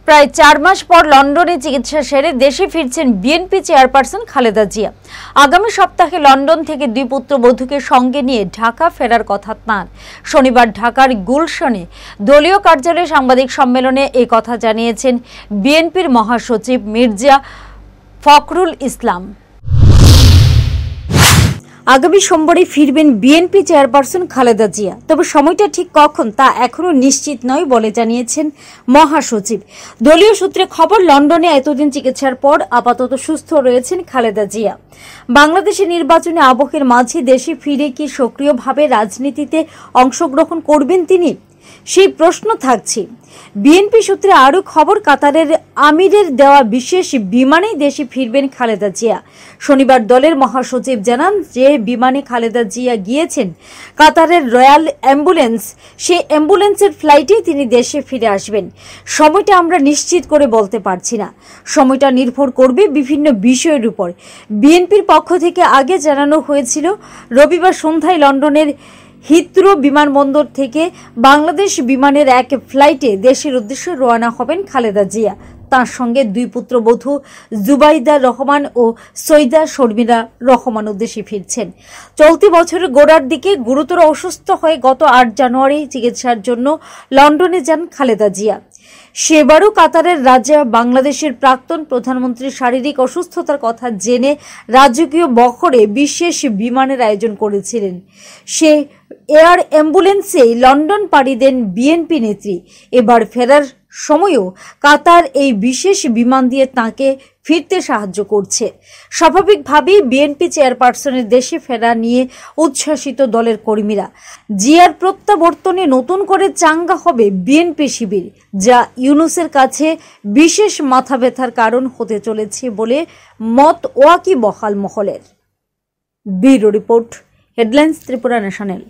প্রায় ৪ মাস পর লন্ডনে চিকিৎসা সেরে দেশে ফিরছেন বিএনপি চেয়ারপারসন খালেদা জিয়া। আগামী সপ্তাহে লন্ডন থেকে দুই পুত্রবধূকে সঙ্গে নিয়ে ঢাকা ফেরার কথা তাঁর। শনিবার ঢাকার গুলশনে দলীয় কার্যালয়ে সাংবাদিক সম্মেলনে এই কথা জানিয়েছেন বিএনপির মহাসচিব মির্জা ফখরুল ইসলাম। আগামী সোমবারে ফিরবেন বিএনপি চেয়ারপারসন খালেদা জিয়া, তবে সময়টা ঠিক কখন তা এখনো নিশ্চিত নয় বলে জানিয়েছেন মহাসচিব। দলীয় সূত্রে খবর, লন্ডনে এতদিন চিকিৎসার পর আপাতত সুস্থ রয়েছেন খালেদা জিয়া। বাংলাদেশের নির্বাচনী আবহের মাঝে দেশে ফিরে কি সক্রিয়ভাবে রাজনীতিতে অংশগ্রহণ করবেন তিনি, সেই প্রশ্ন থাকছে। বিএনপি সূত্রে আরও খবর, কাতারের আমিরের দেওয়া বিশেষ বিমানেই দেশে ফিরবেন খালেদা জিয়া। শনিবার দলের মহাসচিব জানান যে বিমানে খালেদা জিয়া গিয়েছেন কাতারের রয়্যাল অ্যাম্বুলেন্স, সেই অ্যাম্বুলেন্সের ফ্লাইটেই তিনি দেশে ফিরে আসবেন। সময়টা আমরা নিশ্চিত করে বলতে পারছি না, সময়টা নির্ভর করবে বিভিন্ন বিষয়ের উপর। বিএনপির পক্ষ থেকে আগে জানানো হয়েছিল রবিবার সন্ধ্যায় লন্ডনের হিথ্রো বিমানবন্দর থেকে বাংলাদেশ বিমানের এক ফ্লাইটে দেশের উদ্দেশ্যে রওনা হবেন খালেদা জিয়া। তার সঙ্গে দুই পুত্রবধূ জুবাইদা রহমান ও সৈয়দা শর্মিলা রহমান দেশে ফিরছেন। চলতি বছরের গোড়ার দিকে গুরুতর অসুস্থ হয়ে গত ৮ জানুয়ারি চিকিৎসার জন্য লন্ডনে যান খালেদা জিয়া। সেবারও কাতারের রাজা বাংলাদেশের প্রাক্তন প্রধানমন্ত্রীর শারীরিক অসুস্থতার কথা জেনে রাজকীয় বহরে বিশেষ বিমানের আয়োজন করেছিলেন। সে এয়ার অ্যাম্বুলেন্সেই লন্ডন পাড়ি দেন বিএনপি নেত্রী। এবার ফেরার সময়ও কাতার এই বিশেষ বিমান দিয়ে তাঁকে ফিরতে সাহায্য করছে। স্বাভাবিকভাবেই বিএনপি চেয়ারপারসনের দেশে ফেরা নিয়ে উচ্ছ্বাসিত দলের কর্মীরা। জিয়ার প্রত্যাবর্তনে নতুন করে চাঙ্গা হবে বিএনপি শিবির, যা ইউনূসের কাছে বিশেষ মাথা ব্যথার কারণ হতে চলেছে বলে মত ওয়াকিবহাল মহলের। Bureau report, headlines Tripura national.